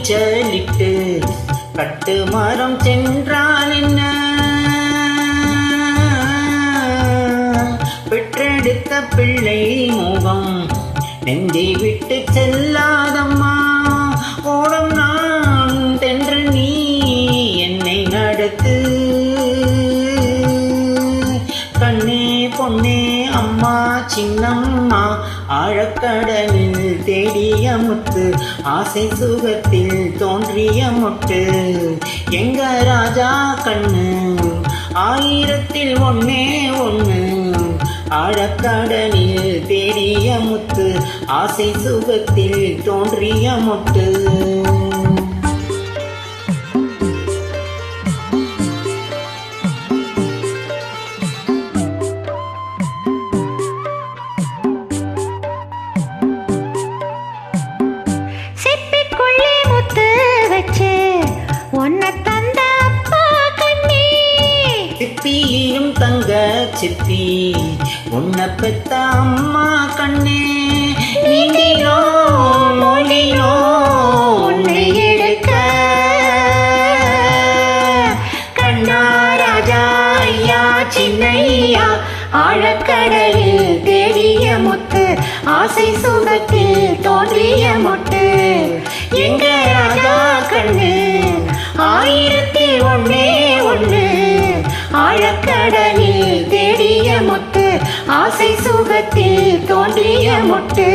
நீச்சலிட்டு கட்டு மரம் சென்றால் என்ன, பெற்றெடுத்த பிள்ளை முகம் நெஞ்சை விட்டு செல்லாதம்மா. ஓடம் நான் தென்று நீ என்னை நடத்து, கண்ணே பொன்னே அம்மா சின்னம்மா. ஆழக்கடலில் தேடிய முத்து, ஆசை சுகத்தில் தோன்றிய முட்டு. எங்க ராஜா கண்ணு ஆயிரத்தில் ஒன்னே ஒண்ணு. ஆழக்கடலில் தேடிய முத்து, ஆசை சுகத்தில் தோன்றிய முட்டு. சிப்பியிலும் தங்க சிப்பி உன்னை பெத்த அம்மா கண்ணே. நீண்டினோ மொழினோ உன்னை எடுக்க, கண்ணா ராஜா ஐயா சின்னையா. ஆழக்கடலில் தேடிய முத்து, ஆசை சுகத்தில் தோன்றிய முட்டு. எங்க ராஜா கண்ணு ஆயிரத்தில் ஒன்னே ஒண்ணு. ஆழக்கடலில் தேடிய முத்து, ஆசை சுகத்தில் தோன்றிய முட்டு.